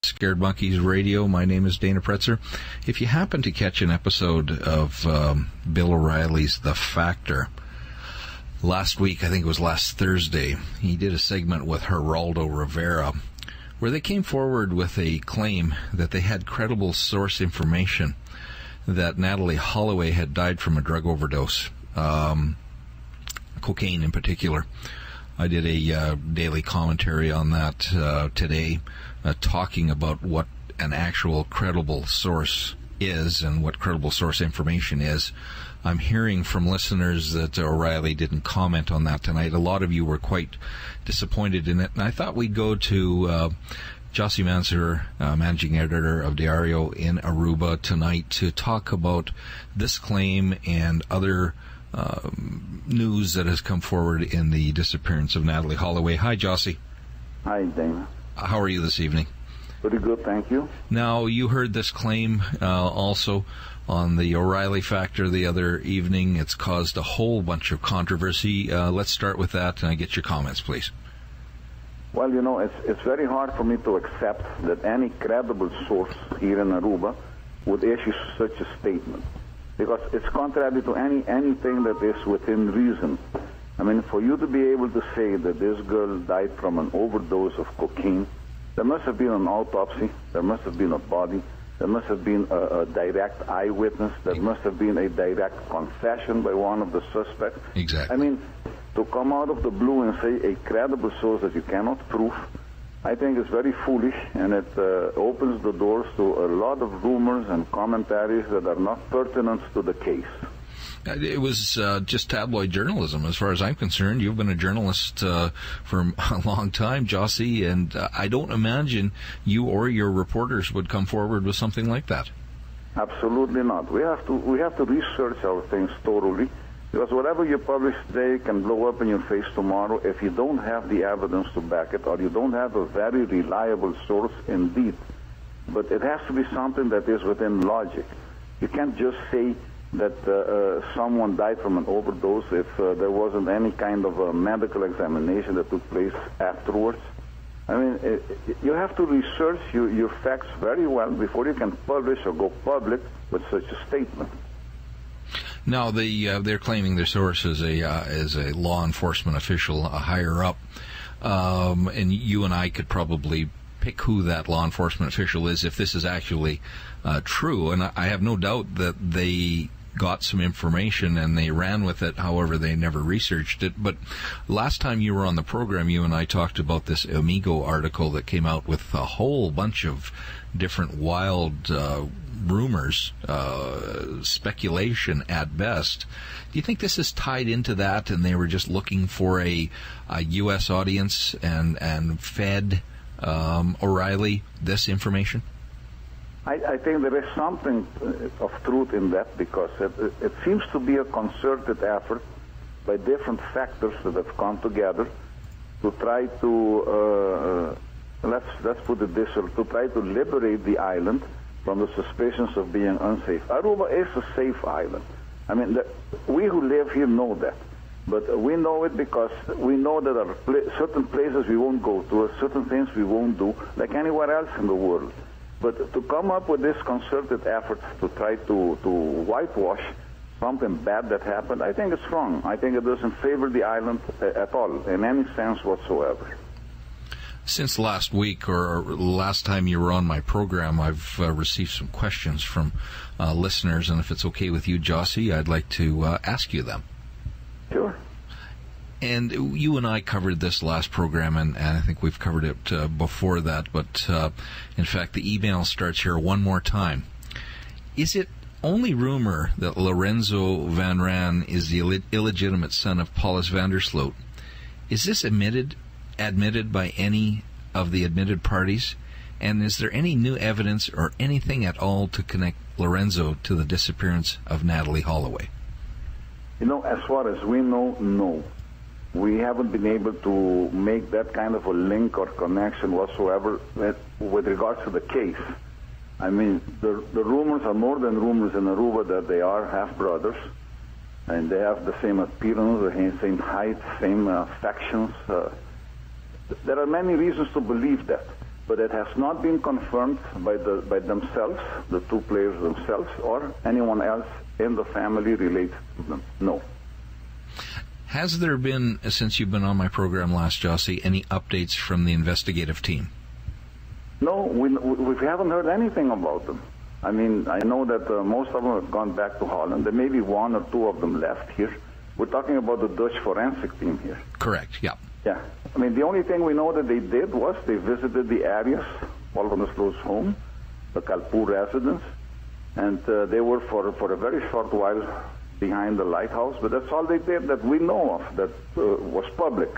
Scared Monkeys Radio. My name is Dana Pretzer. If you happen to catch an episode of Bill O'Reilly's The Factor, last week, I think it was last Thursday, he did a segment with Geraldo Rivera where they came forward with a claim that they had credible source information that Natalie Holloway had died from a drug overdose, cocaine in particular. I did a daily commentary on that today, talking about what an actual credible source is and what credible source information is. I'm hearing from listeners that O'Reilly didn't comment on that tonight. A lot of you were quite disappointed in it, and I thought we'd go to Jossy Mansour, managing editor of Diario in Aruba, tonight to talk about this claim and other news that has come forward in the disappearance of Natalie Holloway. Hi, Jossy. Hi, Dana. How are you this evening? Pretty good, thank you. Now, you heard this claim also on the O'Reilly Factor the other evening. It's caused a whole bunch of controversy. Let's start with that, and I get your comments, please. Well, you know, it's very hard for me to accept that any credible source here in Aruba would issue such a statement, because it's contrary to anything that is within reason. I mean, for you to be able to say that this girl died from an overdose of cocaine, there must have been an autopsy, there must have been a body, there must have been a direct eyewitness, there must have been a direct confession by one of the suspects. Exactly. I mean, to come out of the blue and say a credible source that you cannot prove, I think is very foolish, and it opens the doors to a lot of rumors and commentaries that are not pertinent to the case. It was just tabloid journalism, as far as I'm concerned. You've been a journalist for a long time, Jossy, and I don't imagine you or your reporters would come forward with something like that. Absolutely not. We have to research our things thoroughly, because whatever you publish today can blow up in your face tomorrow if you don't have the evidence to back it, or you don't have a very reliable source indeed. But it has to be something that is within logic. You can't just say that someone died from an overdose if there wasn't any kind of a medical examination that took place afterwards. I mean, you have to research your facts very well before you can publish or go public with such a statement. Now, they're claiming their source is a law enforcement official, a higher up, and you and I could probably pick who that law enforcement official is if this is actually true. And I have no doubt that they got some information and they ran with it. However, they never researched it. But last time you were on the program, you and I talked about this Amigo article that came out with a whole bunch of different wild rumors, speculation at best. Do you think this is tied into that, and they were just looking for a U.S. audience and fed O'Reilly this information? I think there is something of truth in that, because it seems to be a concerted effort by different factors that have come together to try to, let's put it this way, to try to liberate the island from the suspicions of being unsafe. Aruba is a safe island. I mean, we who live here know that. But we know it because we know that there are certain places we won't go to, certain things we won't do, like anywhere else in the world. But to come up with this concerted effort to try to whitewash something bad that happened, I think it's wrong. I think it doesn't favor the island at all, in any sense whatsoever. Since last week, or last time you were on my program, I've received some questions from listeners, and if it's okay with you, Jossy, I'd like to ask you them. Sure. And you and I covered this last program, and I think we've covered it before that, but in fact, the email starts here one more time. Is it only rumor that Lorenzo Van Raan is the illegitimate son of Paulus Vandersloot? Is this admitted by any of the admitted parties? And is there any new evidence or anything at all to connect Lorenzo to the disappearance of Natalie Holloway? You know, as far as we know, no. We haven't been able to make that kind of a link or connection whatsoever with regards to the case. I mean, the rumors are more than rumors in Aruba that they are half-brothers, and they have the same appearance, the same height, same factions. There are many reasons to believe that. but it has not been confirmed by themselves, the two players themselves, or anyone else in the family related to them. No. Has there been, since you've been on my program last, Jossy, any updates from the investigative team? No, we haven't heard anything about them. I mean, I know that most of them have gone back to Holland. There may be one or two of them left here. We're talking about the Dutch forensic team here. Correct, yeah. Yeah. I mean, the only thing we know that they did was they visited the areas, Paul van der Sloot's home, the Kalpoor residence, and they were for a very short while behind the lighthouse, but that's all they did that we know of that was public,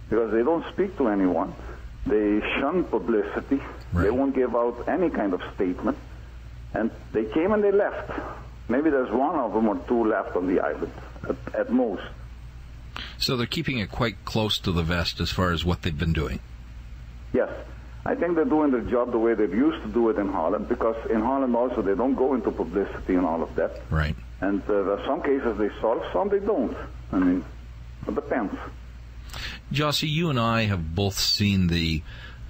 because they don't speak to anyone. They shun publicity. Right. They won't give out any kind of statement. And they came and they left. Maybe there's one of them or two left on the island, at most. So they're keeping it quite close to the vest as far as what they've been doing. Yes. I think they're doing their job the way they used to do it in Holland, because in Holland also they don't go into publicity and all of that. Right. And some cases they solve, some they don't. I mean, it depends. Jossy, you and I have both seen the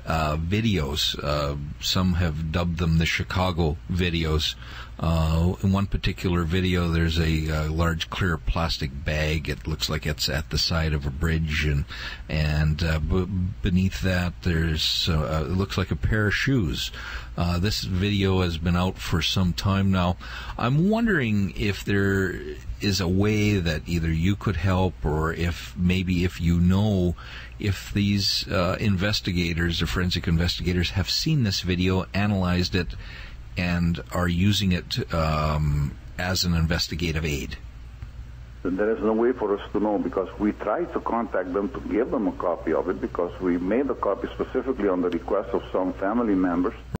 videos. Some have dubbed them the Chicago videos. In one particular video, there's a large clear plastic bag. It looks like it's at the side of a bridge, and beneath that, there's it looks like a pair of shoes. This video has been out for some time now. I'm wondering if there is a way that either you could help, or if you know if these investigators or forensic investigators have seen this video, analyzed it, and are using it as an investigative aid. There is no way for us to know, because we tried to contact them to give them a copy of it, because we made a copy specifically on the request of some family members.